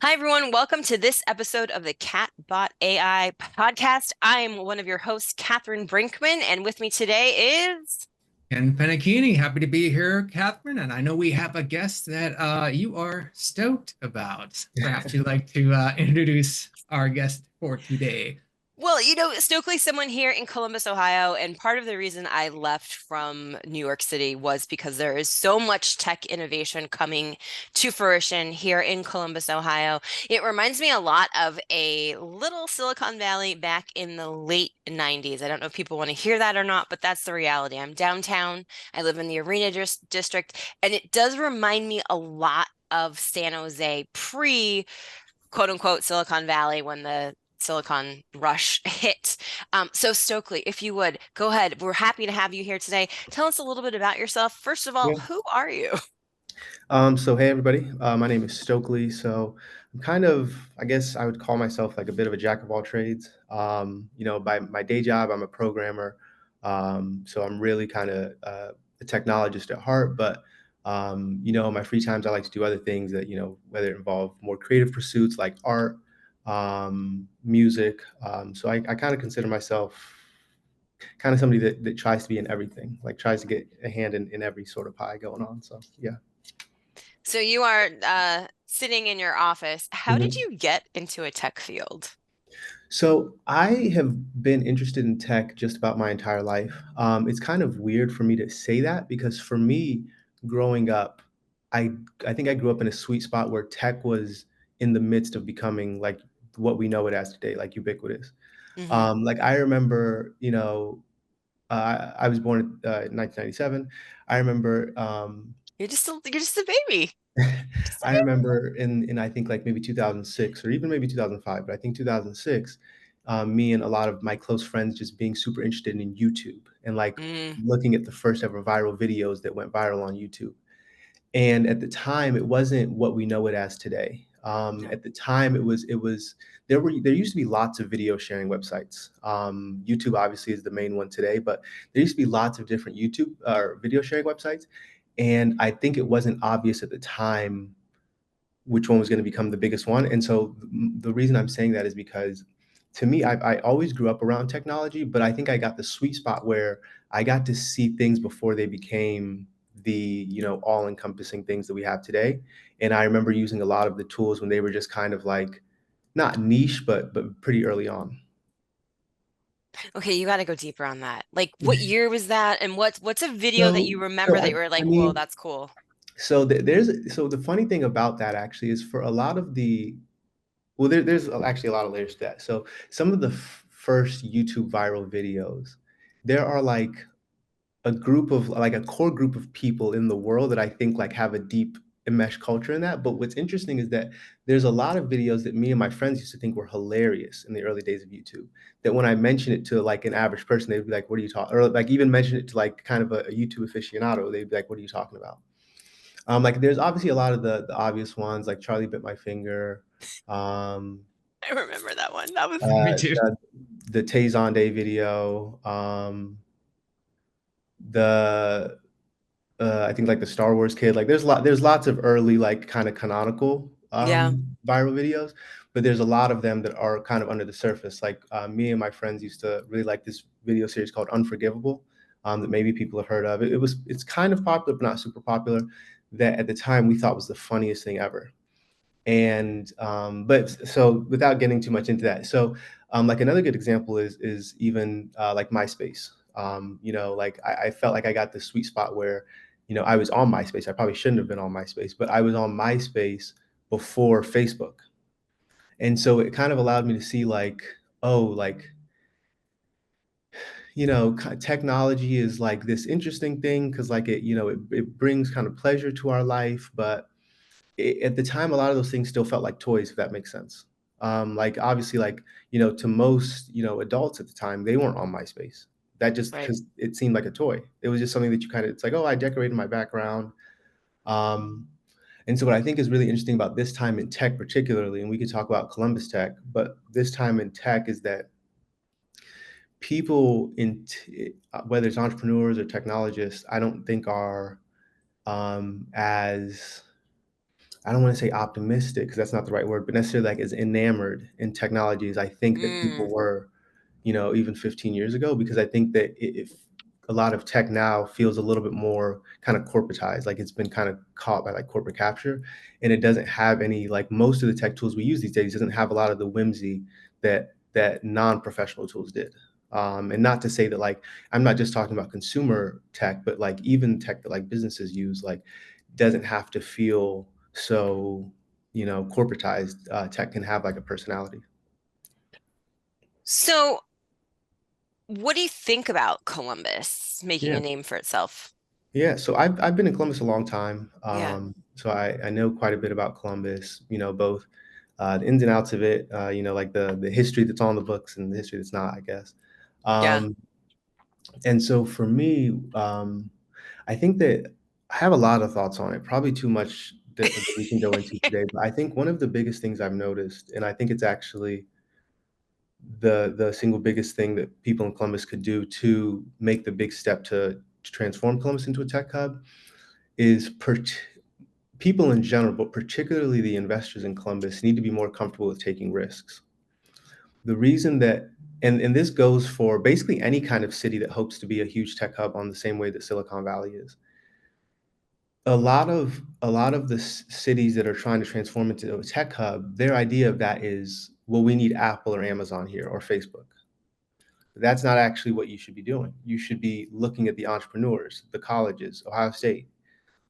Hi, everyone. Welcome to this episode of the CatBot AI Podcast. I'm one of your hosts, Catherine Brinkman, and with me today is. Ken Penakini, happy to be here, Catherine. And I know we have a guest that you are stoked about. Perhaps you'd like to introduce our guest for today. Well, Stokely's someone here in Columbus, Ohio, and part of the reason I left from New York City was because there is so much tech innovation coming to fruition here in Columbus, Ohio. It reminds me a lot of a little Silicon Valley back in the late 90s. I don't know if people want to hear that or not, but that's the reality. I'm downtown. I live in the Arena District, and it does remind me a lot of San Jose pre quote unquote Silicon Valley when the Silicon Rush hit. So, Stokely, if you would go ahead, we're happy to have you here today. Tell us a little bit about yourself. First of all, Yeah. who are you? So hey everybody, my name is Stokley. So I'm kind of, I guess I would call myself like a bit of a jack of all trades. By my day job, I'm a programmer. So I'm really kind of a technologist at heart. But my free times, I like to do other things that whether it involve more creative pursuits like art, music. So I kind of consider myself kind of somebody that tries to be in everything, like tries to get a hand in every sort of pie going on. So yeah. So, you are sitting in your office. How did Mhm. you get into a tech field? So I have been interested in tech just about my entire life. It's kind of weird for me to say that because for me, growing up, I I think I grew up in a sweet spot where tech was in the midst of becoming like what we know it as today, like ubiquitous. Hmm. Like I remember, I was born in 1997. I remember You're just a baby. Just a I baby. remember in I think like maybe 2006 or even maybe 2005, but I think 2006, me and a lot of my close friends just being super interested in YouTube and like Mm, looking at the first ever viral videos that went viral on YouTube. And at the time, it wasn't what we know it as today. no. At the time, it was there used to be lots of video sharing websites. YouTube obviously is the main one today, but there used to be lots of different YouTube or video sharing websites. And I think it wasn't obvious at the time which one was going to become the biggest one. And so the reason I'm saying that is because to me, I always grew up around technology, but I think I got the sweet spot where I got to see things before they became the all encompassing things that we have today. And I remember using a lot of the tools when they were just kind of like not niche, but pretty early on. Okay, you got to go deeper on that. Like, what year was that? And what's a video that you So, remember so that I, you were I like, whoa, mean, that's cool? so the funny thing about that actually is for a lot of the well, there's actually a lot of layers to that. So some of the first YouTube viral videos, there are like a group of like a core group of people in the world that I think like have a deep enmeshed culture in that. But what's interesting is that there's a lot of videos that me and my friends used to think were hilarious in the early days of YouTube. That when I mention it to like an average person, they'd be like, "What are you talking?" Or like even mention it to like kind of a YouTube aficionado, they'd be like, "What are you talking about?" Like there's obviously a lot of the obvious ones like Charlie bit my finger. Um, I remember that one. That was Me uh, too. the the Tay Day video, the I think like the Star Wars kid, like there's lots of early like kind of canonical yeah. viral videos, but there's a lot of them that are kind of under the surface. Like me and my friends used to really like this video series called Unforgivable, that maybe people have heard of. It's kind of popular, but not super popular. That at the time we thought was the funniest thing ever. And but so without getting too much into that, so like another good example is even like MySpace. Like I felt like I got this sweet spot where I was on MySpace. I probably shouldn't have been on MySpace, but I was on MySpace before Facebook, and so it kind of allowed me to see like, oh, like technology is like this interesting thing because like it brings kind of pleasure to our life, but at the time, a lot of those things still felt like toys, if that makes sense. Like obviously, like to most adults at the time, they weren't on MySpace. That just Right. because it seemed like a toy. It was just something that you kind of it's like, oh, I decorated my background. Um, and so what I think is really interesting about this time in tech, particularly, and we could talk about Columbus Tech, but this time in tech is that people whether it's entrepreneurs or technologists, I don't think are as I don't want to say optimistic because that's not the right word, but necessarily like as enamored in technology as I think that people Mm, were, even 15 years ago, because I think that if a lot of tech now feels a little bit more kind of corporatized, like it's been kind of caught by like corporate capture, and it doesn't have any, like most of the tech tools we use these days doesn't have a lot of the whimsy that non-professional tools did. And not to say that like I'm not just talking about consumer tech, but like even tech that like businesses use, like doesn't have to feel so corporatized. Tech can have like a personality. so what do you think about Columbus making Yeah. a name for itself? Yeah, so I've been in Columbus a long time. Yeah. So I know quite a bit about Columbus, both the ins and outs of it, like the history that's on the books and the history that's not, I guess. Yeah. Um, and so for me, I think that I have a lot of thoughts on it, probably too much that we can go into today. But I think one of the biggest things I've noticed, and I think it's actually the single biggest thing that people in Columbus could do to make the big step to transform Columbus into a tech hub is people in general, but particularly the investors in Columbus, need to be more comfortable with taking risks. The reason that, and this goes for basically any kind of city that hopes to be a huge tech hub on the same way that Silicon Valley is. A lot of the cities that are trying to transform into a tech hub, their idea of that is, well, we need Apple or Amazon here or Facebook. That's not actually what you should be doing. You should be looking at the entrepreneurs, the colleges, Ohio State,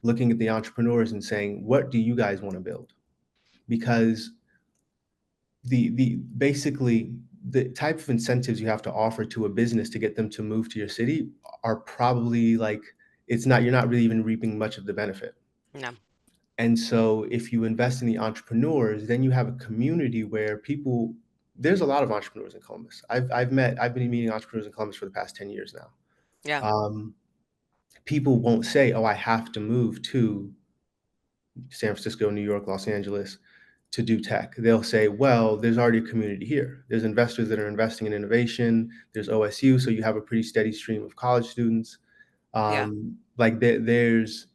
looking at the entrepreneurs and saying, what do you guys want to build? Because the basically the type of incentives you have to offer to a business to get them to move to your city are probably like, you're not really even reaping much of the benefit. No. And so if you invest in the entrepreneurs, then you have a community where people, there's a lot of entrepreneurs in Columbus. I've been meeting entrepreneurs in Columbus for the past 10 years now. Yeah. People won't say, oh, I have to move to San Francisco, New York, Los Angeles to do tech. They'll say, well, there's already a community here. There's investors that are investing in innovation. There's OSU, so you have a pretty steady stream of college students. Yeah. There's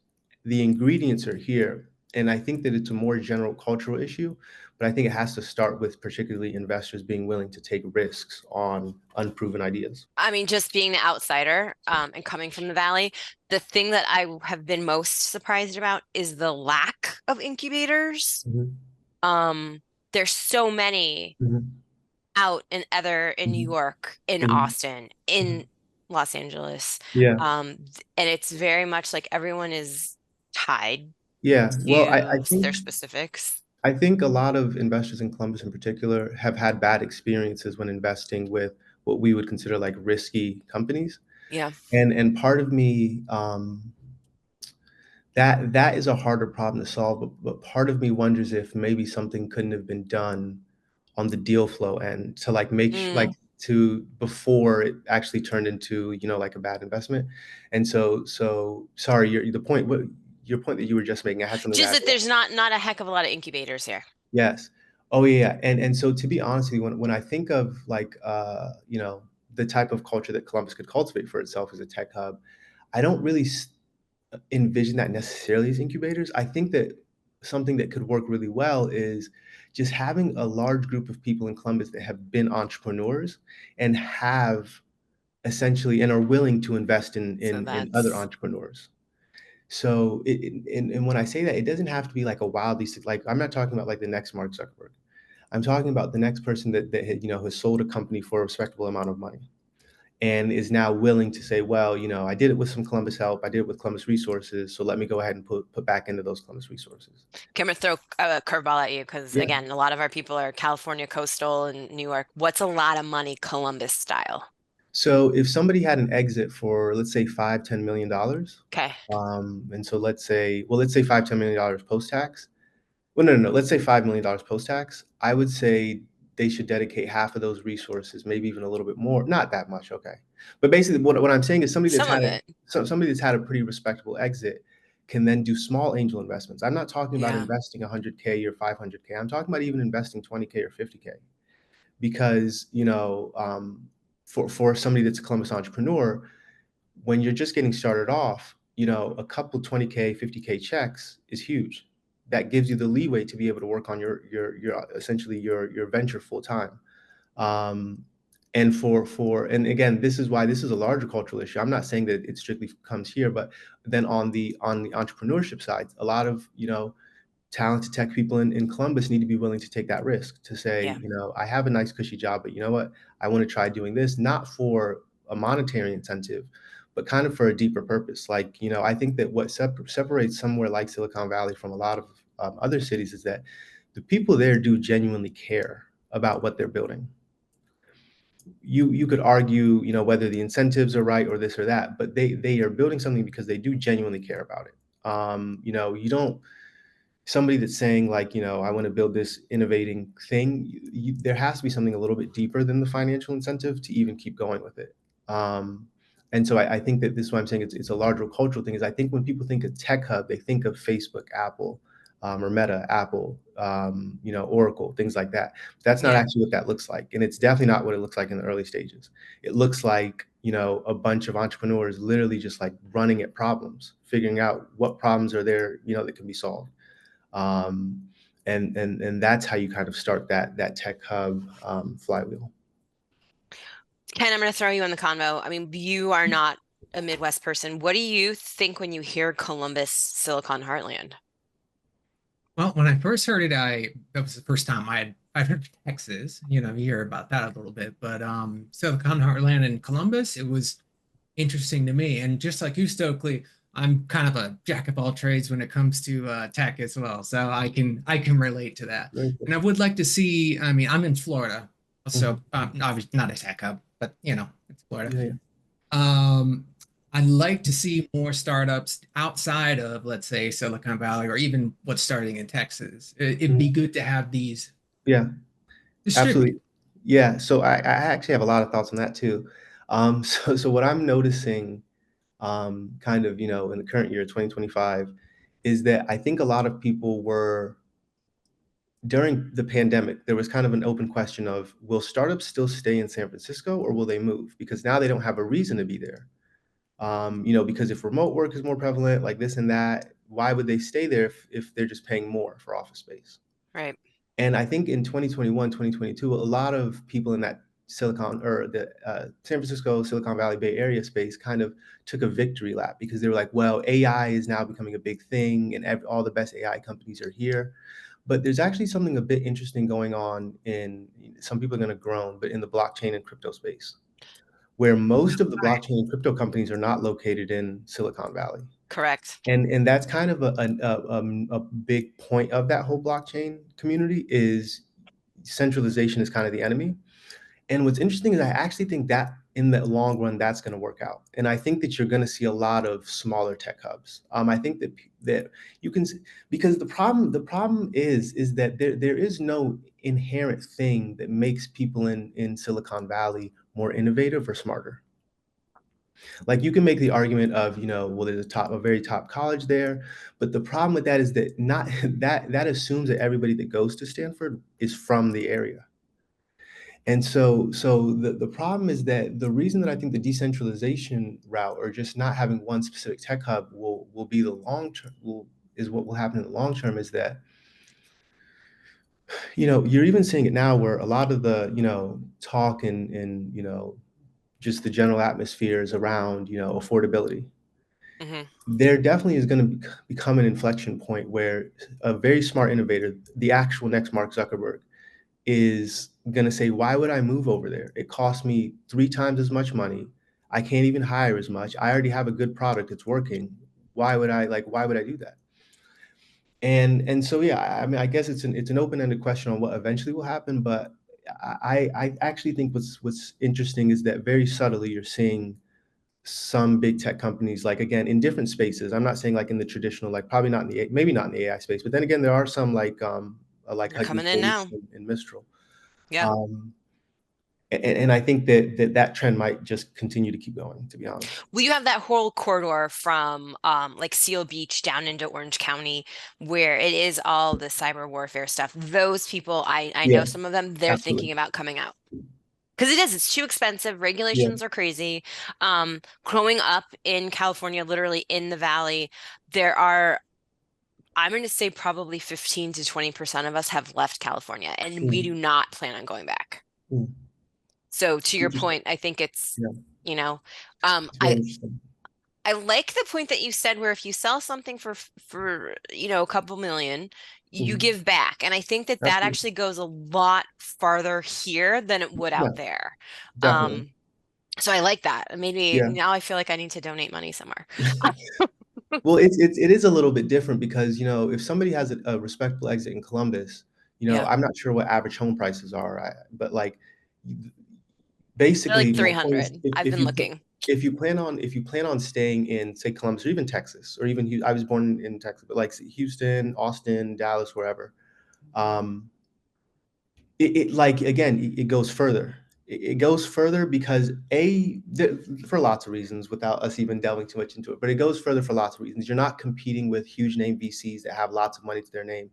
the ingredients are here. And I think that it's a more general cultural issue, but I think it has to start with particularly investors being willing to take risks on unproven ideas. I mean, just being the outsider, and coming from the Valley, the thing that I have been most surprised about is the lack of incubators. Mhm, There's so many mhm, out in New mhm, York, in mhm, Austin, mhm. in Los Angeles. Yeah, And it's very much like everyone is tied yeah. Well, to their specifics. I think a lot of investors in Columbus in particular have had bad experiences when investing with what we would consider like risky companies. Yeah. And part of me, that is a harder problem to solve, but part of me wonders if maybe something couldn't have been done on the deal flow end to like Mm. to before it actually turned into, like a bad investment. And so sorry, your point that you were just making, I had something to Just add that to that. there's not a heck of a lot of incubators here. Yes. Oh yeah. And so to be honest with you, when I think of like the type of culture that Columbus could cultivate for itself as a tech hub, I don't really envision that necessarily as incubators. I think that something that could work really well is just having a large group of people in Columbus that have been entrepreneurs and have essentially and are willing to invest in So in other that's entrepreneurs. So and when I say that, it doesn't have to be like a wildly like I'm not talking about like the next Mark Zuckerberg. I'm talking about the next person that has sold a company for a respectable amount of money and is now willing to say, well, I did it with some Columbus help, I did it with Columbus resources, so let me go ahead and put back into those Columbus resources. I'm gonna throw a curveball at you because Yeah. again, a lot of our people are California coastal and New York. What's a lot of money Columbus style? So if somebody had an exit for let's say $5-10 million, Okay. and so let's say $5-10 million post tax. Well, no. Let's say $5 million post tax. I would say they should dedicate half of those resources, maybe even a little bit more. Not that much, okay. But basically, what I'm saying is Some of it. somebody that's had a pretty respectable exit can then do small angel investments. I'm not talking about Yeah. investing 100K or 500K. I'm talking about even investing 20K or 50K, because for somebody that's a Columbus entrepreneur, when you're just getting started off, a couple 20K, 50K checks is huge. that gives you the leeway to be able to work on your essentially your venture full time. Um, and and again, this is why this is a larger cultural issue. I'm not saying that it strictly comes here, but then on the entrepreneurship side, a lot of talented tech people in Columbus need to be willing to take that risk to say, Yeah. I have a nice cushy job, but you know what? I want to try doing this, not for a monetary incentive, but kind of for a deeper purpose. Like, I think that what separates somewhere like Silicon Valley from a lot of other cities is that the people there do genuinely care about what they're building. You could argue, whether the incentives are right or this or that, but they are building something because they do genuinely care about it. You don't somebody that's saying like, I want to build this innovating thing, there has to be something a little bit deeper than the financial incentive to even keep going with it. And so I think that this is why I'm saying it's a larger cultural thing. Is I think when people think of tech hub, they think of Facebook, Apple, or Meta, Apple, Oracle, things like that. That's not Yeah. actually what that looks like, and it's definitely not what it looks like in the early stages. It looks like a bunch of entrepreneurs literally just like running at problems, figuring out what problems are there, that can be solved. um, and that's how you kind of start that tech hub flywheel. Ken, I'm going to throw you in the convo. I mean, you are not a Midwest person. What do you think when you hear Columbus, Silicon Heartland? Well, when I first heard it, that was the first time I'd heard of Texas. You hear about that a little bit, but Silicon Heartland and Columbus, it was interesting to me. And just like you, Stokely, I'm kind of a jack of all trades when it comes to tech as well, so I can relate to that. Very And cool. I would like to see. I mean, I'm in Florida, so Mhm. obviously not a tech hub, but it's Florida. Yeah, yeah. Um, I'd like to see more startups outside of, let's say, Silicon Valley or even what's starting in Texas. It'd be Mhm. good to have these Yeah, distributed. absolutely. Yeah, so I actually have a lot of thoughts on that too. So what I'm noticing, kind of, in the current year, 2025, is that I think a lot of people were during the pandemic, there was kind of an open question of, will startups still stay in San Francisco or will they move? Because now they don't have a reason to be there. Because if remote work is more prevalent, like this and that, why would they stay there if they're just paying more for office space? Right. And I think in 2021, 2022, a lot of people in that Silicon or the San Francisco, Silicon Valley Bay Area space kind of took a victory lap because they were like, well, AI is now becoming a big thing and all the best AI companies are here. But there's actually something a bit interesting going on in, some people are going to groan, but in the blockchain and crypto space, where most of the Right. blockchain and crypto companies are not located in Silicon Valley. Correct. And that's kind of a big point of that whole blockchain community is centralization is kind of the enemy. And what's interesting is I actually think that in the long run, that's going to work out. And I think that you're going to see a lot of smaller tech hubs. I think that you can, because the problem is that there is no inherent thing that makes people in Silicon Valley more innovative or smarter. Like you can make the argument of, well, there's a very top college there, but the problem with that is that not that assumes that everybody that goes to Stanford is from the area. And so the problem is that the reason that I think the decentralization route or just not having one specific tech hub will be the long term is what will happen in the long term is that, you're even seeing it now where a lot of the, talk and just the general atmosphere is around, affordability. Hmm. There definitely is going to become an inflection point where a very smart innovator, the actual next Mark Zuckerberg, is going to say, why would I move over there? It costs me 3 times as much money. I can't even hire as much. I already have a good product. It's working. Why would I do that? And so, yeah, I mean, I guess it's an open-ended question on what eventually will happen. But I actually think what's interesting is that very subtly you're seeing some big tech companies, like again, in different spaces. I'm not saying like in the traditional, like probably not in maybe not in the AI space, but then again, there are some like They're Hugging coming in Face now. and Mistral. Yeah. Um, and I think that trend might just continue to keep going, to be honest. Well, you have that whole corridor from like Seal Beach down into Orange County where it is all the cyber warfare stuff. Those people, I Yeah, know some of them, they're absolutely. thinking about coming out. Because it's too expensive. Yeah. Regulations are crazy. Growing up in California, literally in the valley, there are I'm going to say probably 15 to 20% of us have left California, and we do not plan on going back. Mm. So to your Interesting. point, I think it's, Yeah, you know, it's very interesting. I like the point that you said where if you sell something for a couple million, you Mhm. give back. And I think that that Absolutely. actually goes a lot farther here than it would Yeah, out there. definitely. Um, so I like that. Maybe Yeah. now I feel like I need to donate money somewhere. Well, it is a little bit different because, if somebody has a respectable exit in Columbus, Yeah, I'm not sure what average home prices are, but like they're basically like my point is 300. I've been looking. if you plan on staying in, say, Columbus or even Texas or even I was born in Texas, but like Houston, Austin, Dallas, wherever, um, it like again it goes further. It goes further because for lots of reasons without us even delving too much into it, but it goes further for lots of reasons. You're not competing with huge name VCs that have lots of money to their name.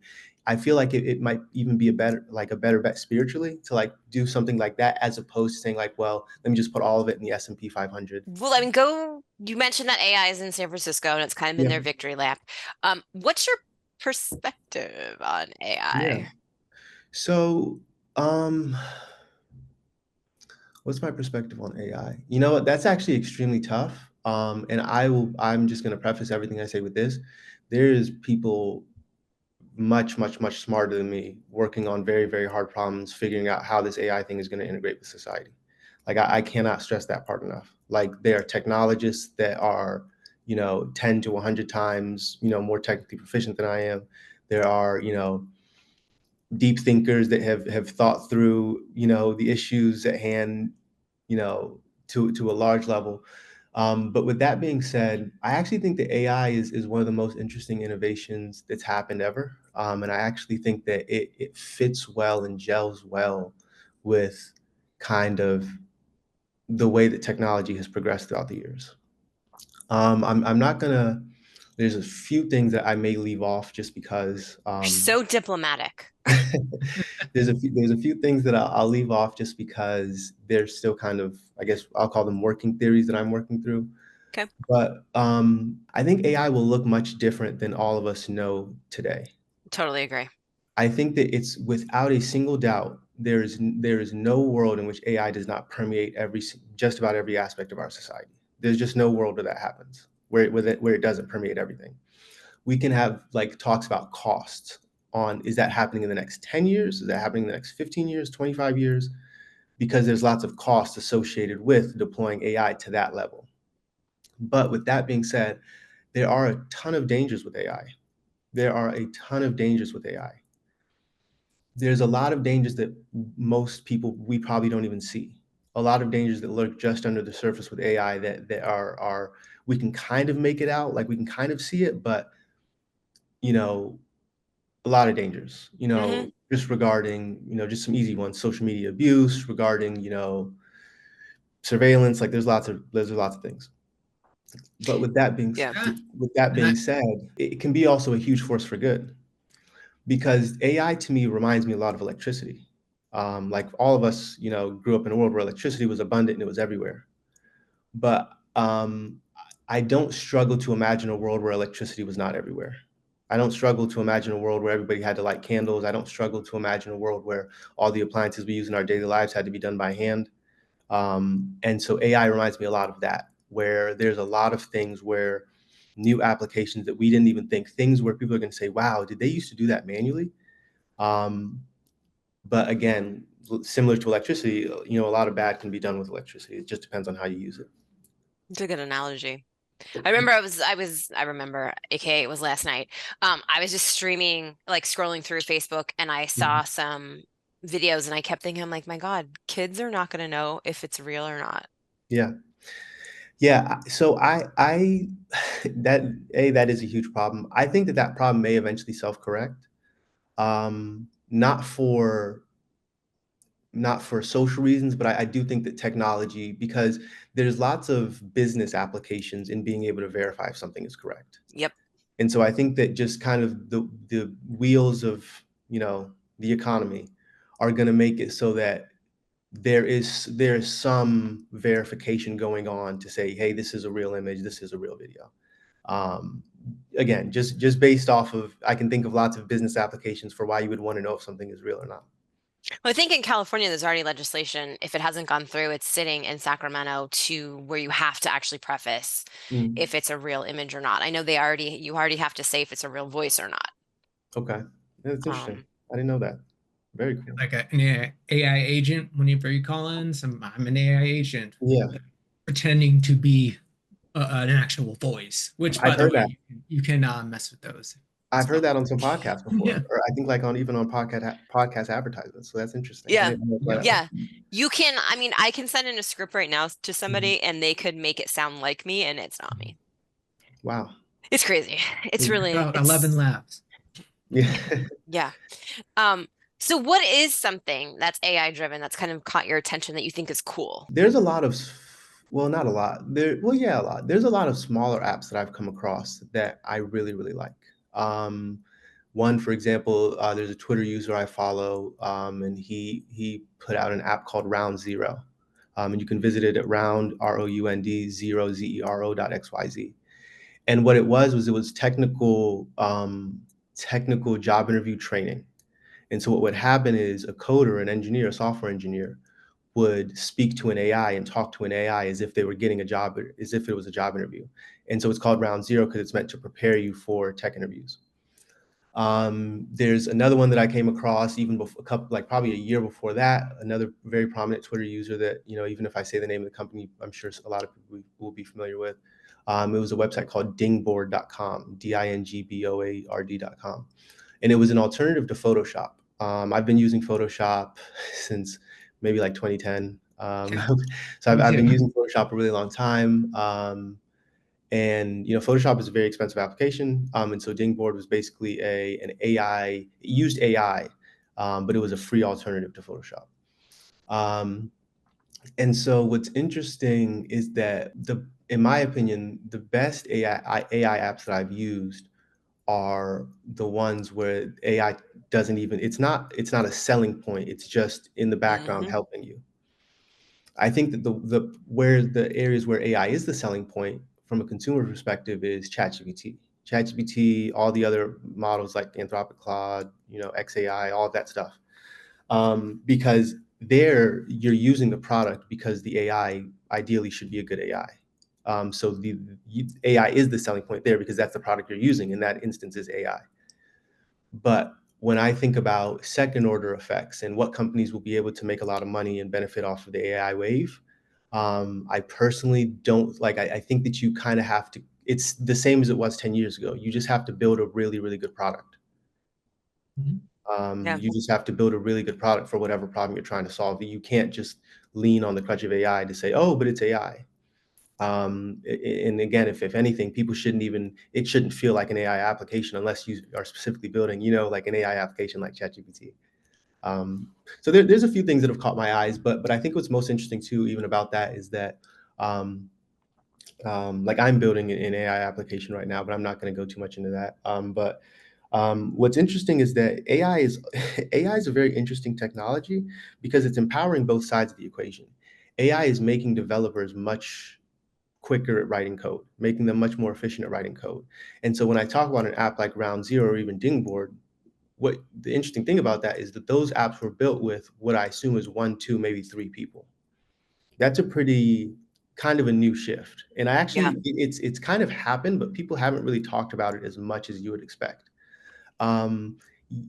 I feel like it might even be a better bet spiritually to like do something like that as opposed to saying like, well, let me just put all of it in the S&P 500. Well, you mentioned that AI is in San Francisco and it's kind of been Yeah, their victory lap. What's your perspective on yeah. AI? So, um, what's my perspective on AI? You know what? That's actually extremely tough. And I'm just going to preface everything I say with this. There's people much, much, much smarter than me working on very, very hard problems, figuring out how this AI thing is going to integrate with society. Like, I cannot stress that part enough. Like, there are technologists that are, 10 to 100 times, more technically proficient than I am. There are, deep thinkers that have thought through, the issues at hand, to a large level. But with that being said, I actually think that AI is one of the most interesting innovations that's happened ever. And I actually think that it fits well and gels well with kind of the way that technology has progressed throughout the years. I'm not gonna. There's a few things that I may leave off just because You're so diplomatic. there's a few things that I'll leave off just because they're still kind of, I guess I'll call them working theories that I'm working through. Okay, But I think AI will look much different than all of us know today. totally agree. I think that it's without a single doubt there is no world in which AI does not permeate just about every aspect of our society. There's just no world where that happens, where it doesn't permeate everything. We can have like talks about costs on, is that happening in the next 10 years? Is that happening in the next 15 years, 25 years? Because there's lots of costs associated with deploying AI to that level. But with that being said, there are a ton of dangers with AI. There are a ton of dangers with AI. There's a lot of dangers that most people, we probably don't even see. A lot of dangers that lurk just under the surface with AI that are we can kind of make it out, like we can kind of see it, but you know, a lot of dangers, Hmm. just regarding, just some easy ones, social media abuse, regarding, surveillance, like there's lots of things. But Yeah. Yeah. with that And I, being said, it can be also a huge force for good because AI to me reminds me a lot of electricity. Like all of us, grew up in a world where electricity was abundant and it was everywhere. But I don't struggle to imagine a world where electricity was not everywhere. I don't struggle to imagine a world where everybody had to light candles. I don't struggle to imagine a world where all the appliances we use in our daily lives had to be done by hand. And so AI reminds me a lot of that, where there's a lot of things where new applications that we didn't even think, things where people are going to say, wow, did they used to do that manually? Um, but again, similar to electricity, a lot of bad can be done with electricity. It just depends on how you use it. It's a good analogy. But I remember, AKA it was last night. I was just streaming, like scrolling through Facebook, and I saw some videos, and I kept thinking, I'm like, my God, kids are not going to know if it's real or not. yeah, yeah. So that that is a huge problem. I think that problem may eventually self-correct. Not for social reasons, but I do think that technology, because there's lots of business applications in being able to verify if something is correct. Yep. And so I think that just kind of the wheels of, the economy are going to make it so that there is some verification going on to say, hey, this is a real image, this is a real video. again, just based off of, I can think of lots of business applications for why you would want to know if something is real or not. Well, I think in California, there's already legislation. If it hasn't gone through, it's sitting in Sacramento to where you have to actually preface Mm, if it's a real image or not. I know you already have to say if it's a real voice or not. okay, that's interesting. Um, I didn't know that. Very cool. Like an AI agent, whenever you call in, I'm an AI agent, Yeah, pretending to be an actual voice, which, by I've the heard that. way, you can mess with those. It's I've heard fun. that on some podcasts Yeah. before, or I think like on even on podcast advertisements. So that's interesting. I yeah, didn't know Yeah. that one. yeah. You can, I mean, I can send in a script right now to Mhm. somebody and they could make it sound like me and it's not me. Wow. It's crazy. It's Mm. really, About 11 laughs. Yeah. yeah. Um, so what is something that's AI driven that's kind of caught your attention that you think is cool? There's a lot of, well, not a lot. Well, yeah, a lot. There's a lot of smaller apps that I've come across that I really, really like. Um, One, for example, there's a Twitter user I follow, and he put out an app called Round Zero, and you can visit it at round zero.xyz. And what it was technical job interview training. And so what would happen is a coder, an engineer, a software engineer would speak to an AI and talk to an AI as if they were getting a job, as if it was a job interview. And so it's called Round Zero because it's meant to prepare you for tech interviews. There's another one that I came across even before, like probably a year before that. Another very prominent Twitter user that, even if I say the name of the company, I'm sure a lot of people will be familiar with. It was a website called dingboard.com, dingboard.com, and it was an alternative to Photoshop. I've been using Photoshop since maybe like 2010. Yeah. So I've, Me I've too. been using Photoshop a really long time. And Photoshop is a very expensive application, and so Dingboard was basically an AI. It used AI, but it was a free alternative to Photoshop. Um, and so what's interesting is that in my opinion, the best AI apps that I've used are the ones where AI doesn't even. It's not a selling point. It's just in the background Hmm. helping you. I think that the areas where AI is the selling point from a consumer perspective is ChatGPT. ChatGPT, all the other models like Anthropic Claude, XAI, all of that stuff. Because there you're using the product because the AI ideally should be a good AI. So the AI is the selling point there because that's the product you're using. In that instance is AI. But when I think about second order effects and what companies will be able to make a lot of money and benefit off of the AI wave, I personally don't like, I think that you kind of have to, it's the same as it was 10 years ago. You just have to build a really, really good product. Mhm. Yeah. You just have to build a really good product for whatever problem you're trying to solve. You can't just lean on the crutch of AI to say, oh, but it's AI. And again, if anything, it shouldn't feel like an AI application unless you are specifically building, like an AI application like ChatGPT. So there's a few things that have caught my eyes, but I think what's most interesting too, even about that, is that um, like I'm building an AI application right now, but I'm not going to go too much into that. But what's interesting is that AI is AI is a very interesting technology because it's empowering both sides of the equation. AI is making developers much quicker at writing code, making them much more efficient at writing code. And so when I talk about an app like Round Zero or even Dingboard, what the interesting thing about that is that those apps were built with what I assume is one, two, maybe three people. That's a pretty kind of a new shift. And I Yeah. actually, it's kind of happened, but people haven't really talked about it as much as you would expect. Um,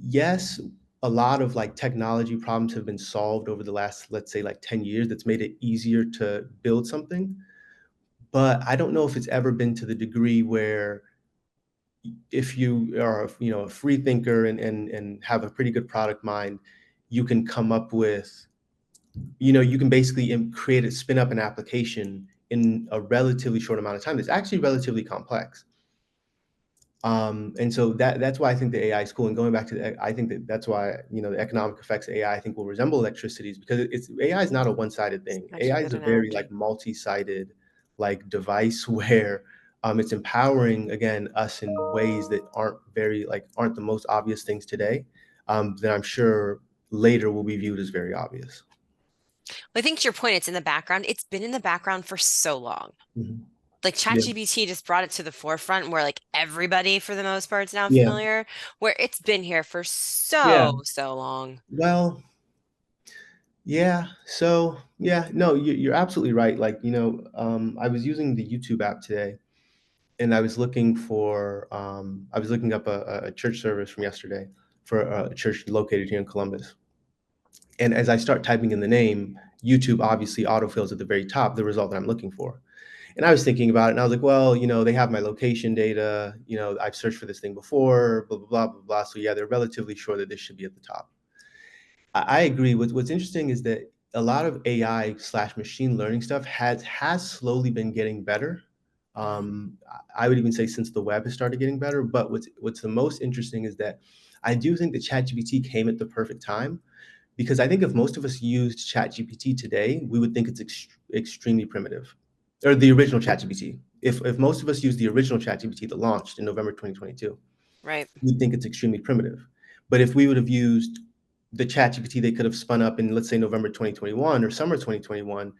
yes, a lot of like technology problems have been solved over the last, let's say, like 10 years. That's made it easier to build something. But I don't know if it's ever been to the degree where if you are, a free thinker and have a pretty good product mind, you can come up with, you can basically create it, spin up an application in a relatively short amount of time. It's actually relatively complex. And so that's why I think the AI is cool. And going back to I think that's why, the economic effects of AI, I think will resemble electricity is because AI is not a one-sided thing. Actually, AI a is good a very analogy. like multi-sided like device where it's empowering again us in ways that aren't the most obvious things today. That I'm sure later will be viewed as very obvious. I think to your point, it's in the background. It's been in the background for so long. Mhm. Like Yeah. ChatGPT just brought it to the forefront where like everybody for the most part is now Yeah. familiar, where it's been here for Yeah. so long. Well, yeah. So yeah, no, you're absolutely right. Like, I was using the YouTube app today, and I was looking up a church service from yesterday for a church located here in Columbus. And as I start typing in the name, YouTube obviously autofills at the very top the result that I'm looking for. And I was thinking about it, and I was like, well, they have my location data. I've searched for this thing before, blah, blah, blah, blah, blah. So yeah, they're relatively sure that this should be at the top. I agree. What's interesting is that a lot of AI/machine learning stuff has slowly been getting better. Mhm. I would even say since the web has started getting better. But what's the most interesting is that I do think that ChatGPT came at the perfect time, because I think if most of us used ChatGPT today, we would think it's extremely primitive, or the original ChatGPT. If most of us use the original ChatGPT that launched in November 2022, Right. we'd think it's extremely primitive. But if we would have used the ChatGPT they could have spun up in, let's say, November 2021 or summer 2021,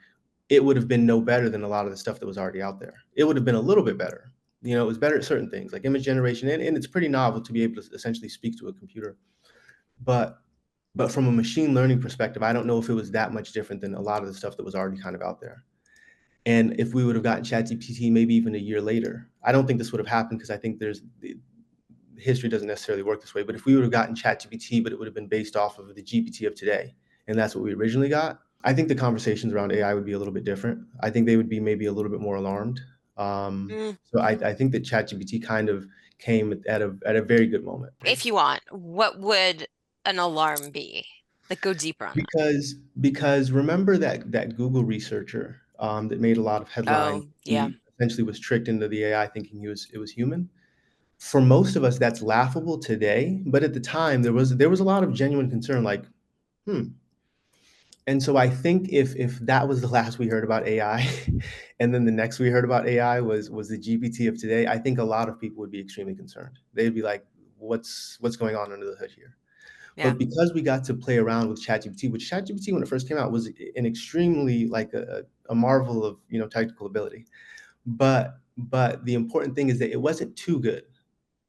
it would have been no better than a lot of the stuff that was already out there. It would have been a little bit better. It was better at certain things like image generation, and it's pretty novel to be able to essentially speak to a computer. But from a machine learning perspective, I don't know if it was that much different than a lot of the stuff that was already kind of out there. And if we would have gotten ChatGPT maybe even a year later, I don't think this would have happened, because I think history doesn't necessarily work this way. But if we would have gotten ChatGPT, but it would have been based off of the GPT of today, and that's what we originally got, I think the conversations around AI would be a little bit different. I think they would be maybe a little bit more alarmed. So Mhm. I think that ChatGPT kind of came at a very good moment. If you want, what would an alarm be? Like go deeper on that. Because remember that Google researcher that made a lot of headlines. Oh, yeah. He essentially was tricked into the AI thinking it was human. For most of us, that's laughable today, but at the time there was a lot of genuine concern, like, hmm. And so I think if that was the last we heard about AI, and then the next we heard about AI was the GPT of today, I think a lot of people would be extremely concerned. They'd be like, what's going on under the hood here? Yeah. But because we got to play around with ChatGPT, which ChatGPT when it first came out was an extremely like a marvel of technical ability. But the important thing is that it wasn't too good.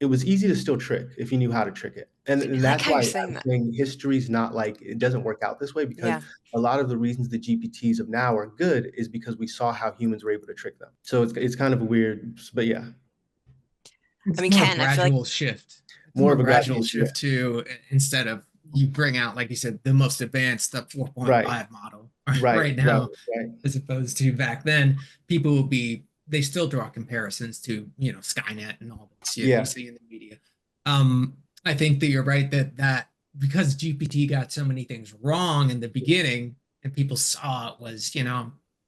It was easy to still trick if you knew how to trick it. And I like that's how why you're saying I'm that. saying history's not like it doesn't work out this way, because Yeah. a lot of the reasons the GPTs of now are good is because we saw how humans were able to trick them. So it's kind of a weird, but yeah, I It's mean, more a Ken, I feel like, gradual shift. It's a more more of a gradual gradual, yeah. shift too, instead of you bring out, like you said, the most advanced, the Right, 4.5 model right, right right, now, right. as opposed to back then. People will be, they still draw comparisons to, Skynet and all this you Yeah, see in the media. I think that you're right that because GPT got so many things wrong in the beginning and people saw it was,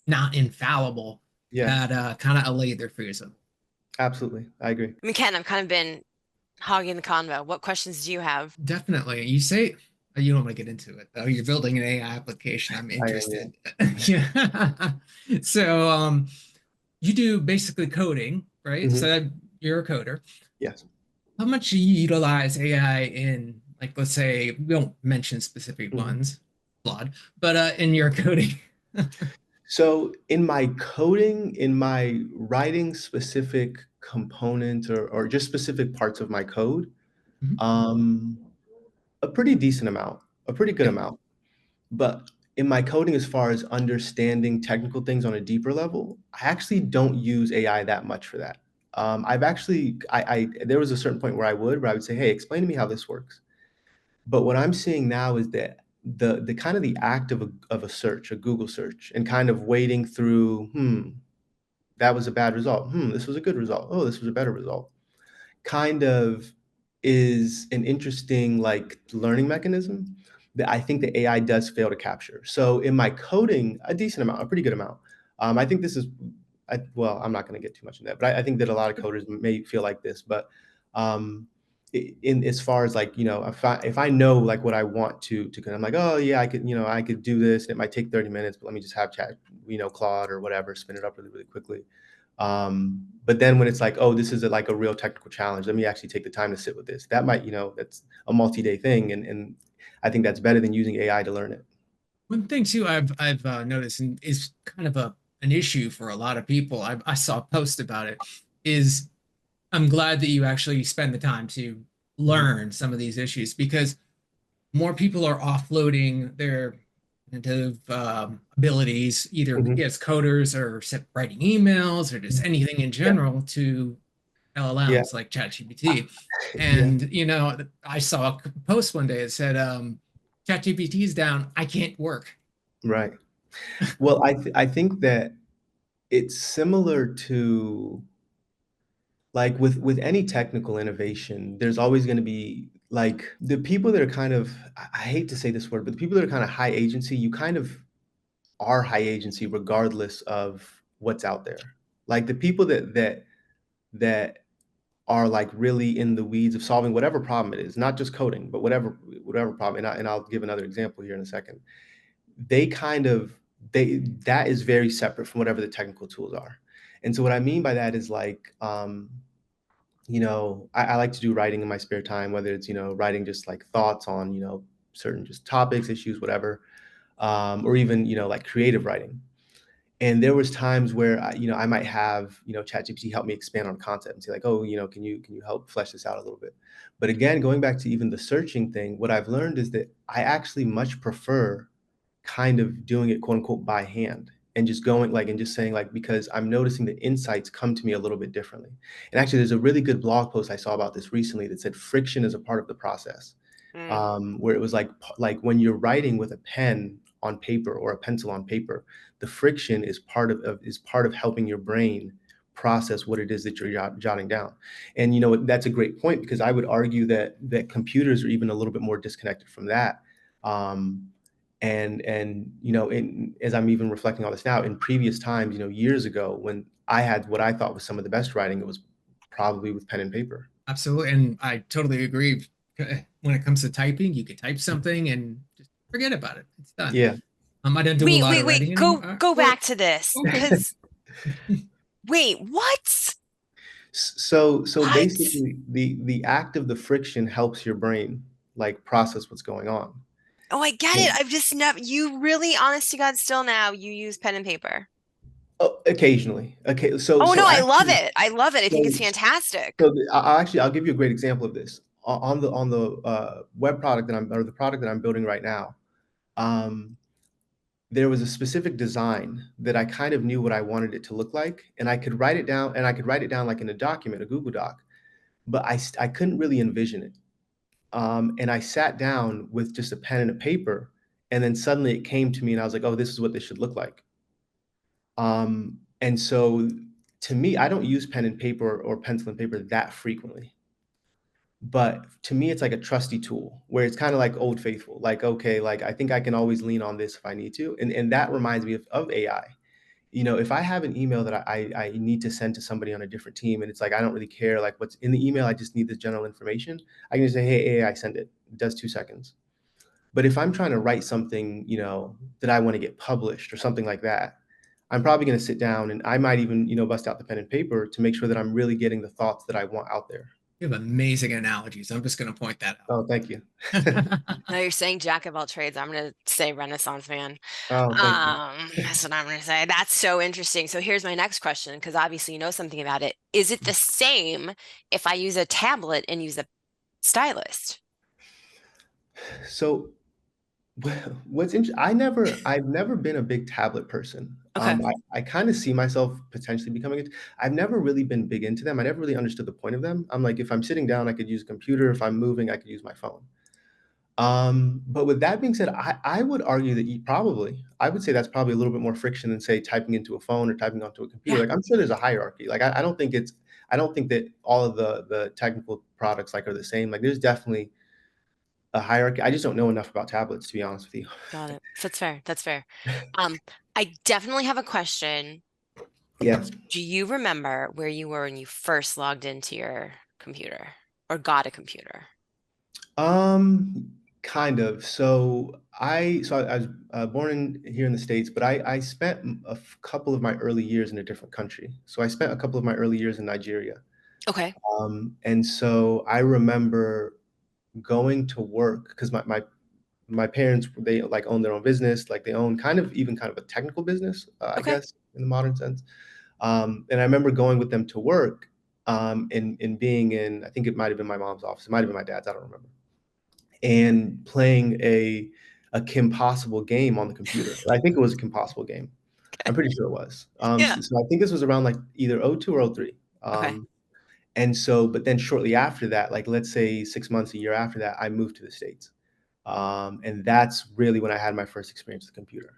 not infallible, yeah, that kind of allayed their fears of it. absolutely. I agree. I mean, Ken, I've kind of been hogging the convo. What questions do you have? Definitely. You say you don't want to get into it though. You're building an AI application. I'm I am, yeah. interested. Yeah. So you do basically coding, right? Mhm. So you're a coder. Yes. How much do you utilize AI in, like, let's say we don't mention specific Mhm. ones, flawed, but in your coding? So in my coding, in my writing specific components, or just specific parts of my code, Mhm. um, a pretty decent amount, a pretty good Yep. amount. But in my coding, as far as understanding technical things on a deeper level, I actually don't use AI that much for that. I've actually, there was a certain point where I would say, hey, explain to me how this works. But what I'm seeing now is that the kind of the act of a search, a Google search, and kind of wading through, that was a bad result. This was a good result. Oh, this was a better result. Kind of is an interesting like learning mechanism that I think the AI does fail to capture. So in my coding, a decent amount, a pretty good amount. I think this is, well, I'm not going to get too much in that, but I think that a lot of coders may feel like this. But um, in as far as like if I know like what I want to I'm like, oh yeah, I could do this, and it might take 30 minutes, but let me just have chat, Claude or whatever, spin it up really really quickly. But then when it's like, oh, this is like a real technical challenge, let me actually take the time to sit with this. That might, that's a multi-day thing, and I think that's better than using AI to learn it. One thing too I've noticed, and is kind of a an issue for a lot of people. I saw a post about it. Is I'm glad that you actually spend the time to Mhm. learn some of these issues because more people are offloading their cognitive abilities, either Mhm. as coders or writing emails or just anything in Yeah. general to Yeah. LLMs like ChatGPT. Yeah. And, I saw a post one day that said, ChatGPT is down. I can't work. Right. Well, I think that it's similar to like with any technical innovation, there's always going to be like the people that are kind of, I hate to say this word, but the people that are kind of high agency, you kind of are high agency regardless of what's out there. Like the people that are like really in the weeds of solving whatever problem it is, not just coding, but whatever problem. And I'll give another example here in a second. They kind of they that is very separate from whatever the technical tools are. And so what I mean by that is like I like to do writing in my spare time, whether it's, writing just like thoughts on, certain just topics, issues, whatever, or even, like creative writing. And there was times where I might have, ChatGPT help me expand on concept and say like, oh, can you help flesh this out a little bit? But again, going back to even the searching thing, what I've learned is that I actually much prefer kind of doing it quote unquote by hand and just going like and just saying like because I'm noticing the insights come to me a little bit differently. And actually, there's a really good blog post I saw about this recently that said friction is a part of the process, Mm, where it was like when you're writing with a pen on paper or a pencil on paper, the friction is part of helping your brain process what it is that you're jotting down. And that's a great point because I would argue that computers are even a little bit more disconnected from that. Um, and as I'm even reflecting on this now, in previous times, years ago, when I had what I thought was some of the best writing, it was probably with pen and paper. Absolutely. And I totally agree. When it comes to typing, you can type something and just forget about it. It's done. Yeah. I don't do a wait, lot wait, of writing wait. anymore. Go Well, back to this, okay. because wait, what? So What? basically, the act of the friction helps your brain like process what's going on. Oh, I get it. And, I've just never, you really, honest to God, still now you use pen and paper. occasionally, okay. So Oh no, so I love actually, it. I love it. I think it's so fantastic. so I'll give you a great example of this on the web product the product that I'm building right now. Um, there was a specific design that I kind of knew what I wanted it to look like, and I could write it down like in a document, a Google Doc, but I couldn't really envision it. And I sat down with just a pen and a paper, and then suddenly it came to me, and I was like, "Oh, this is what this should look like." And so, to me, I don't use pen and paper or pencil and paper that frequently, but to me, it's like a trusty tool where it's kind of like Old Faithful. Like, okay, like I think I can always lean on this if I need to, and that reminds me of AI. If I have an email that I need to send to somebody on a different team, and it's like I don't really care like what's in the email, I just need the general information. I can just say, "Hey, AI, send it." It does 2 seconds. But if I'm trying to write something, that I want to get published or something like that, I'm probably going to sit down and I might even, bust out the pen and paper to make sure that I'm really getting the thoughts that I want out there. You have amazing analogies. I'm just going to point that Oh, thank you. out. Now you're saying jack of all trades. I'm gonna say Renaissance man. Oh, thank you. That's what I'm gonna say. That's so interesting. So here's my next question, because obviously you know something about it. Is it the same if I use a tablet and use a stylist? So what's interesting, I've never been a big tablet person. Okay. I kind of see myself potentially becoming it. I've never really been big into them. I never really understood the point of them. I'm like, if I'm sitting down, I could use a computer. If I'm moving, I could use my phone. But with that being said, I would argue that I would say that's probably a little bit more friction than say typing into a phone or typing onto a computer. Yeah, Like I'm sure there's a hierarchy. Like I don't think that all of the technical products like are the same. Like there's definitely a hierarchy. I just don't know enough about tablets to be honest with you. got it. That's fair. That's fair. I definitely have a question. Yeah. Do you remember where you were when you first logged into your computer or got a computer? Kind of. I was born here in the States, but I spent couple of my early years in a different country. So I spent a couple of my early years in Nigeria. Okay. And so I remember going to work because my parents, they like own their own business, like they own kind of a technical business, I Okay. guess. in the modern sense. And I remember going with them to work, and being in, I think it might have been my mom's office, it might have been my dad's, I don't remember, and playing a Kim Possible game on the computer. I think it was a Kim Possible game. I'm pretty sure it was. Yeah. So I think this was around like either '02 or '03. Okay. And so, but then shortly after that, like let's say 6 months, a year after that, I moved to the States. And that's really when I had my first experience with the computer.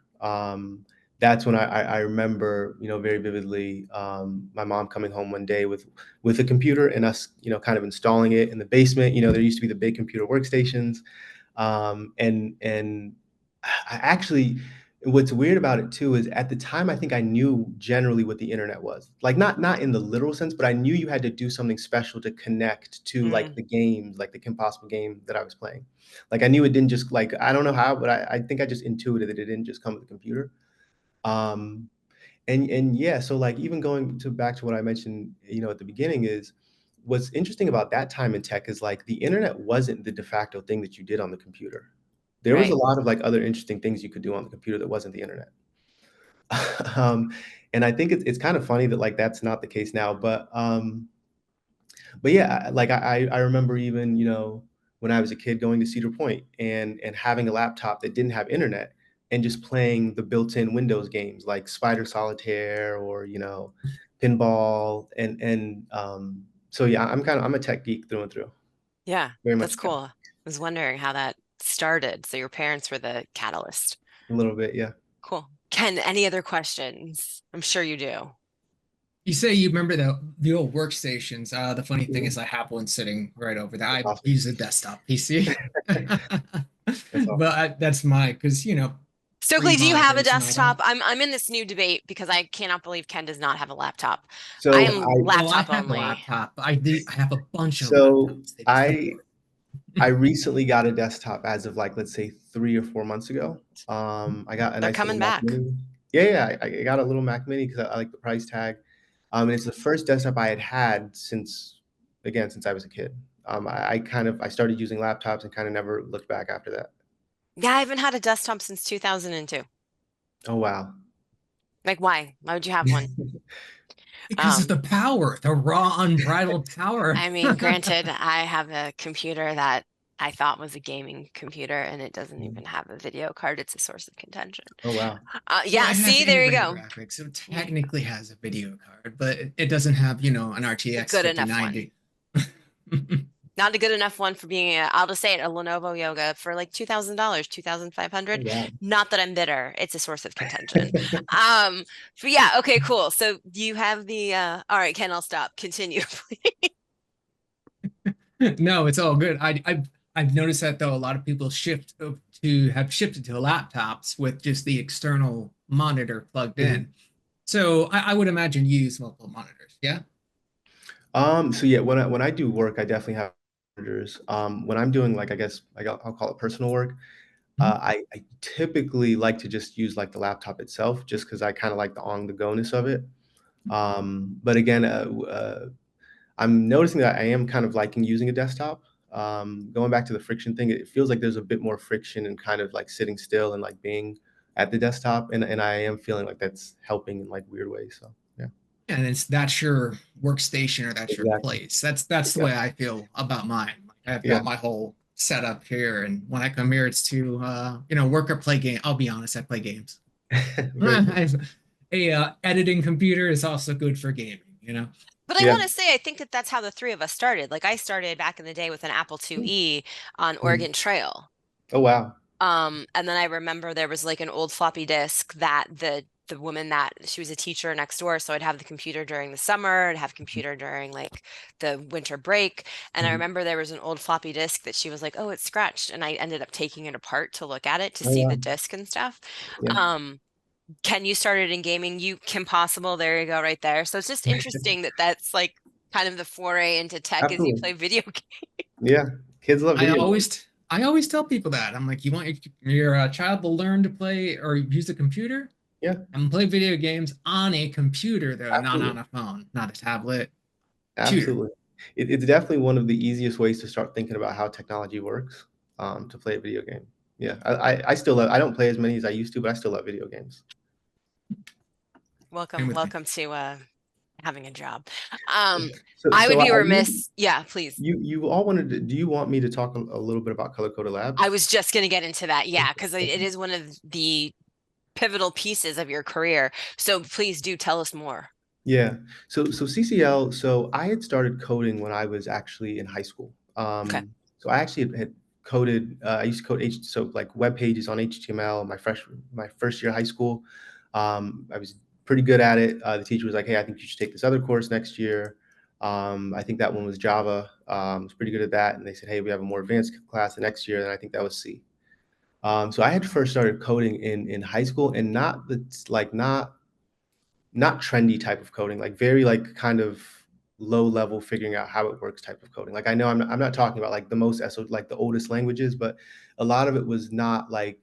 That's when I remember, very vividly, my mom coming home one day with a computer and us, kind of installing it in the basement. There used to be the big computer workstations, and I actually, what's weird about it too is at the time I think I knew generally what the internet was. Like not in the literal sense, but I knew you had to do something special to connect to like the games, like the Kim Possible game that I was playing. Like I knew it didn't just like, I don't know how, but I think I just intuited that it didn't just come with the computer. Um, and yeah, so like even going to back to what I mentioned, at the beginning is what's interesting about that time in tech is like the internet wasn't the de facto thing that you did on the computer. There was a Right. lot of like other interesting things you could do on the computer that wasn't the internet. And I think it's kind of funny that like that's not the case now, but yeah, like I remember even, when I was a kid going to Cedar Point and having a laptop that didn't have internet and just playing the built-in Windows games like Spider Solitaire or, Pinball and so yeah, I'm a tech geek through and through. Yeah, Very much that's a tech, cool. I was wondering how that started. So your parents were the catalyst. a little bit, yeah. Cool. Ken, any other questions? I'm sure you do. You say you remember the old workstations. The funny thing Mhm. is I have one sitting right over there. That's I awesome. use a desktop PC. That's awesome. But that's my, because, three Stokely, do you have a monitors and all desktop? that. I'm in this new debate because I cannot believe Ken does not have a laptop. I So am Oh, I laptop have a only. laptop. I have a bunch of so laptops. They just don't I work. I recently got a desktop as of like let's say 3 or 4 months ago. I got a They're nice little coming Mac back. Mini. Yeah, yeah, I got a little Mac Mini because I like the price tag. And it's the first desktop I had since I was a kid. I started using laptops and kind of never looked back after that. Yeah, I haven't had a desktop since 2002. Oh wow. Like, why? Why would you have one? Because of Um, the power, the raw, unbridled power. I mean, granted, I have a computer that I thought was a gaming computer and it doesn't even have a video card. It's a source of contention. Oh wow. Well, Yeah, it has see, there you integrated go. graphics, so it Yeah, technically has a video card, but it doesn't have, an a RTX good enough one. 5090. Not a good enough one for being I'll just say it, a Lenovo Yoga for like $2,000, Oh 2,500. wow. Not that I'm bitter. It's a source of contention. Um, but yeah, okay, cool. So you have the all right, Ken, I'll stop. Continue, please. No, it's all good. I've noticed that though a lot of people have shifted to laptops with just the external monitor plugged Mhm. in. So I would imagine you use multiple monitors. Yeah. So yeah, when I do work, I definitely have monitors. When I'm doing like I guess like I'll call it personal work, Mhm. I typically like to just use like the laptop itself, just because I kind of like the on the go-ness of it. But again, I'm noticing that I am kind of liking using a desktop. Going back to the friction thing, it feels like there's a bit more friction and kind of like sitting still and like being at the desktop, and I am feeling like that's helping in like weird ways. So yeah, And that's your workstation or that's your exactly. place. That's the Yeah, way I feel about mine. Like I've yeah, got my whole setup here, and when I come here, it's to work or play game. I'll be honest, I play games. very cool. A editing computer is also good for gaming. But I Yeah. want to say, I think that that's how the three of us started. Like I started back in the day with an Apple IIe on Mhm. Oregon Trail. Oh wow. And then I remember there was like an old floppy disk that the woman that she was a teacher next door, so I'd have the computer during the summer, I'd have computer during like the winter break. And I Mhm. remember there was an old floppy disk that she was like, "Oh, it's scratched," and I ended up taking it apart to look at it to Oh see wow. the disk and stuff. Yeah. Um, Ken, you started in gaming. You Kim Possible, there you go, right there. So it's just interesting that that's like kind of the foray into tech as you Absolutely. play video games. Yeah. Kids love I video games. always I always tell people that I'm like, you want your child to learn to play or use a computer Yeah. and play video games on a computer though, not Absolutely. on a phone, not a tablet, computer. Absolutely. It's definitely one of the easiest ways to start thinking about how technology works, to play a video game. Yeah, I still love. I don't play as many as I used to, but I still love video games. And Welcome, with welcome to having a job. Um, So, I would so be are you remiss. Yeah, please. you all wanted to, do you want me to talk a little bit about Color Coded I Labs? was just going to get into that. Yeah, because it Okay. is one of the pivotal pieces of your career. So please do tell us more. Yeah. So CCL, so I had started coding when I was actually in high school. Okay. So I actually had coded, I used to code so like web pages on HTML my first year of high school. I was pretty good at it. The teacher was like, "Hey, I think you should take this other course next year." I think that one was Java. I was pretty good at that. And they said, "Hey, we have a more advanced class the next year." And I think that was C. So I had first started coding in high school, and not the like not trendy type of coding, like very like kind of low level figuring out how it works type of coding. Like I know I'm not talking about like the most like the oldest languages, but a lot of it was not like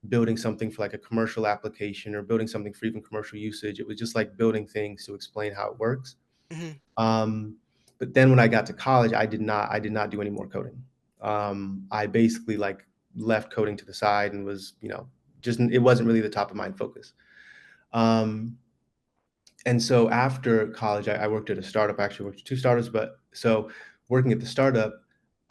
building something for like a commercial application or building something for even commercial usage. It was just like building things to explain how it works. Hmm. Um, but then when I got to college, I did not do any more coding. I basically like left coding to the side and was, just it wasn't really the top of mind focus. Um, and so after college, I worked at a startup. I actually worked at two startups, but so working at the startup,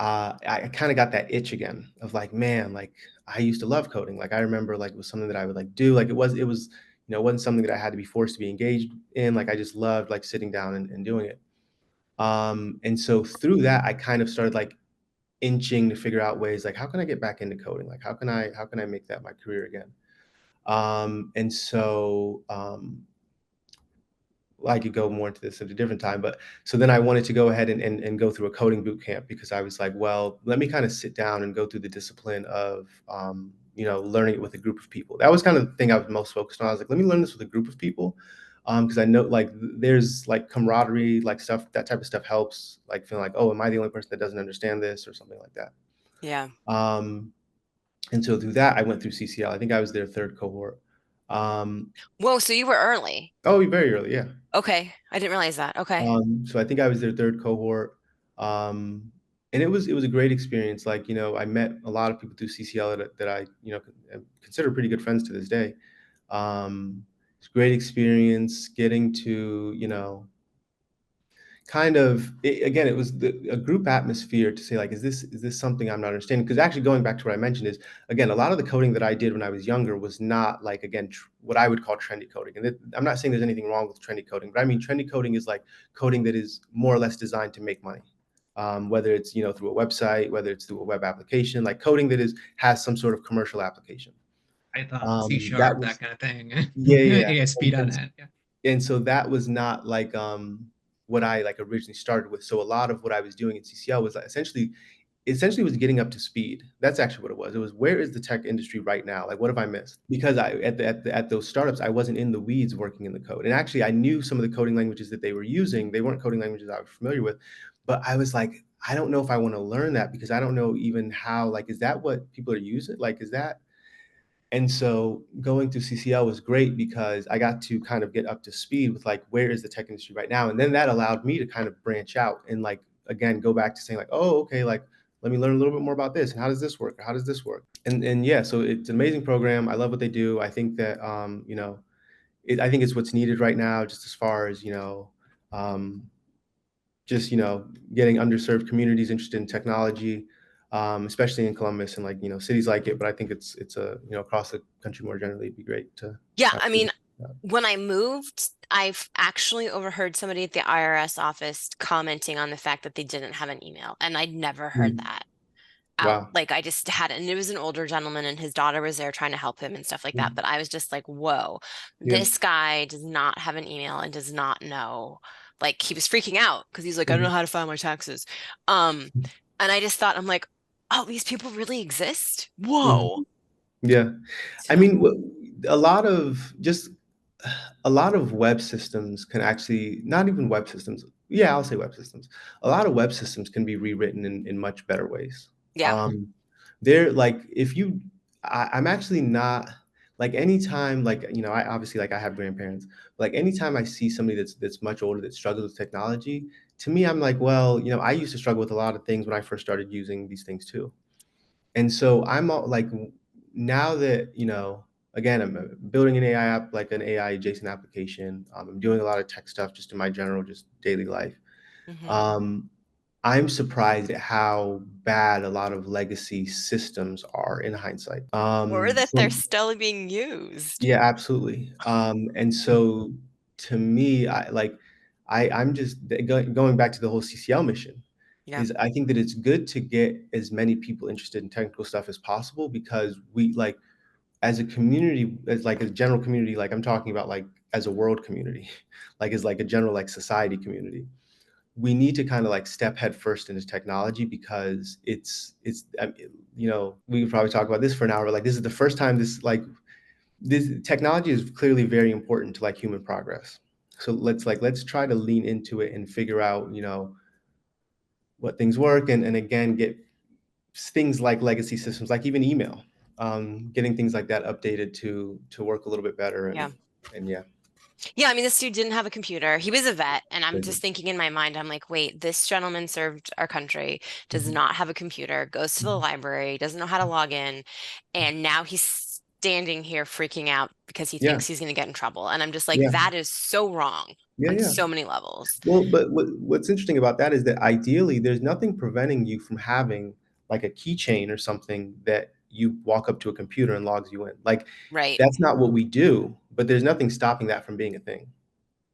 I kind of got that itch again of like, man, like I used to love coding. Like I remember like it was something that I would like do. Like it was, it wasn't something that I had to be forced to be engaged in. Like I just loved like sitting down and doing it. And so through that, I kind of started like inching to figure out ways like how can I get back into coding? Like how can I make that my career again? And so I could go more into this at a different time, but so then I wanted to go ahead and go through a coding boot camp because I was like, well, let me kind of sit down and go through the discipline of, learning it with a group of people. That was kind of the thing I was most focused on. I was like, let me learn this with a group of people. Because I know like there's like camaraderie, like stuff, that type of stuff helps, like feeling like, oh, am I the only person that doesn't understand this or something like that? Yeah. Um, and so through that, I went through CCL. I think I was their third cohort. Um, Whoa, so you were early. oh, very early, yeah. Okay. I didn't realize that. Okay. So I think I was their third cohort. Um, and it was a great experience. Like, I met a lot of people through CCL that I, consider pretty good friends to this day. It's a great experience getting to, kind of again it was a group atmosphere to say like is this something I'm not understanding, because actually going back to what I mentioned is, again, a lot of the coding that I did when I was younger was not like, again, what I would call trendy coding. And I'm not saying there's anything wrong with trendy coding, but I mean trendy coding is like coding that is more or less designed to make money, whether it's through a website, whether it's through a web application, like coding that has some sort of commercial application. Python, C That sharp, that was kind of thing. Yeah, yeah, yeah. and, ASP.NET. Yeah. and so that was not like what I like originally started with. So a lot of what I was doing in CCL was like essentially was getting up to speed. That's actually what it was. It was, where is the tech industry right now? Like, what have I missed? Because I at those startups, I wasn't in the weeds working in the code. And actually, I knew some of the coding languages that they were using. They weren't coding languages I was familiar with, but I was like, I don't know if I want to learn that, because I don't know even how, like, is that what people are using? Like, is that? And so going through CCL was great because I got to kind of get up to speed with like, where is the tech industry right now? And then that allowed me to kind of branch out and like, again, go back to saying like, oh, okay, like, let me learn a little bit more about this. And how does this work? Or how does this work? And yeah, so it's an amazing program. I love what they do. I think that, I think it's what's needed right now, just as far as, um, just getting underserved communities interested in technology, especially in Columbus and, like, cities like it. But I think it's a, across the country more generally, it'd be great to Yeah, have I people. mean, when I moved, I've actually overheard somebody at the IRS office commenting on the fact that they didn't have an email, and I'd never heard Mm. that out. Wow. Like I just had it, and it was an older gentleman, and his daughter was there trying to help him and stuff like that. Mm. But I was just like, whoa, Yeah. this guy does not have an email and does not know. Like he was freaking out because he's like, I don't know Mhm. how to file my taxes. Um, and I just thought, I'm like, oh, these people really exist. Mhm. Whoa. Yeah. I So mean, a lot of just a lot of web systems can actually, not even web systems. Yeah, I'll say web systems. A lot of web systems can be rewritten in much better ways. yeah, They're like, if you, I'm actually not like, anytime, like, I obviously, like, I have grandparents, like anytime I see somebody that's much older that struggles with technology, to me, I'm like, well, I used to struggle with a lot of things when I first started using these things too. And so I'm all, like, now that, again, I'm building an AI app, like an AI adjacent application. I'm doing a lot of tech stuff just in my general, just daily life. Mhm. Um, I'm surprised at how bad a lot of legacy systems are in hindsight. Or that they're still being used. Yeah, absolutely. And so to me, I'm just going back to the whole CCL mission Yeah. is I think that it's good to get as many people interested in technical stuff as possible because we like as a community, as like a general community, like I'm talking about like as a world community, like as like a general like society community, we need to kind of like step head first into technology because it's you know, we could probably talk about this for an hour, but like this is the first time this technology is clearly very important to like human progress. So let's try to lean into it and figure out, you know, what things work and again get things like legacy systems, like even email, getting things like that updated to work a little bit better Yeah. and yeah. Yeah, I mean, this dude didn't have a computer. He was a vet, and I'm just Mhm. thinking in my mind, I'm like, wait, this gentleman served our country, does Mhm. not have a computer, goes to the Mhm. library, doesn't know how to log in, and now he's standing here freaking out because he Yeah, thinks he's going to get in trouble. And I'm just like, yeah, that is so wrong yeah, on yeah. so many levels. Well, but what's interesting about that is that ideally, there's nothing preventing you from having like a keychain or something that you walk up to a computer and logs you in. Like Right. that's not what we do, but there's nothing stopping that from being a thing.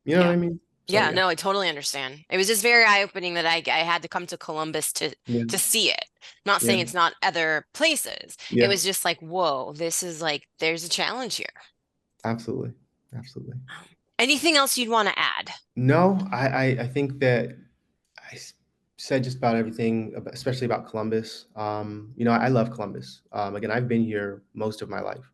You know what Yeah. I mean? So Yeah, yeah, no, I totally understand. It was just very eye-opening that I had to come to Columbus yeah, to see it. I'm not yeah, saying it's not other places. It yeah. was just like, whoa, this is like there's a challenge here. Absolutely, absolutely. Anything else you'd want to add? No, I think that said just about everything, especially about Columbus. You know, I love Columbus. Again, I've been here most of my life.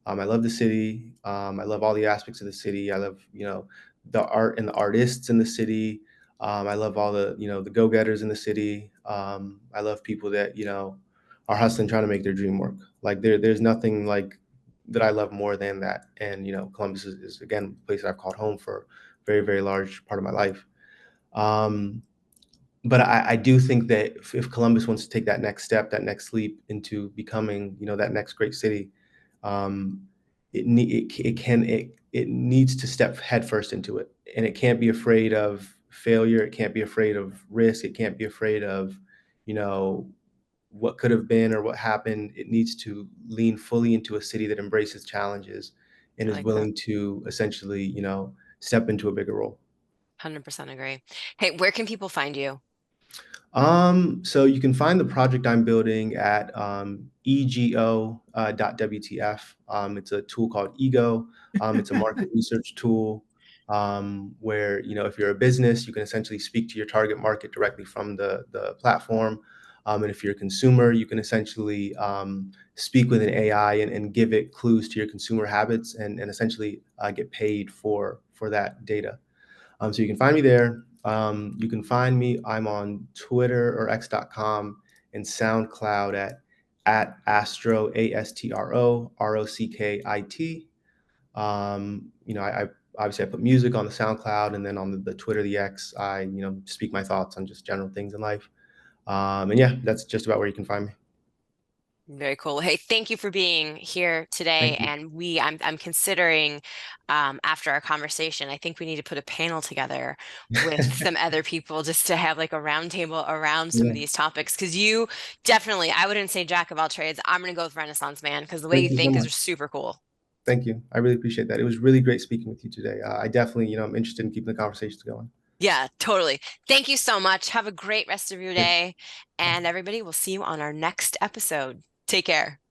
I love the city. I love all the aspects of the city. I love, you know, the art and the artists in the city. I love all the, you know, the go-getters in the city. I love people that, you know, are hustling, trying to make their dream work. Like there's nothing like that I love more than that. And, you know, Columbus is again, a place that I've called home for a very, very large part of my life. Um, but I do think that if Columbus wants to take that next step, that next leap into becoming, you know, that next great city, um, it needs to step headfirst into it, and it can't be afraid of failure. It can't be afraid of risk. It can't be afraid of, you know, what could have been or what happened. It needs to lean fully into a city that embraces challenges and I is like that. willing to essentially, you know, step into a bigger role. 100% agree. Hey, where can people find you? So you can find the project I'm building at ego.wtf. It's a tool called Ego. It's a market research tool where, you know, if you're a business, you can essentially speak to your target market directly from the platform. And if you're a consumer, you can essentially speak with an AI and give it clues to your consumer habits and essentially get paid for that data. So you can find me there. You can find me. I'm on Twitter or x.com and SoundCloud at Astro ASTRO ROCKIT. You know, I obviously I put music on the SoundCloud and then on the Twitter, the X, I you know speak my thoughts on just general things in life. And yeah, that's just about where you can find me. Very cool. Hey, thank you for being here today. Thank you. And I'm considering, after our conversation, I think we need to put a panel together with some other people just to have like a roundtable around some of Yeah, these topics. Because you definitely, I wouldn't say jack of all trades. I'm going to go with Renaissance man because the way thank you you so think is much. super cool. Thank you. I really appreciate that. It was really great speaking with you today. I definitely, you know, I'm interested in keeping the conversations going. Yeah, totally. Thank you so much. Have a great rest of your Thank day. And everybody, we'll see you on our next episode. Take care.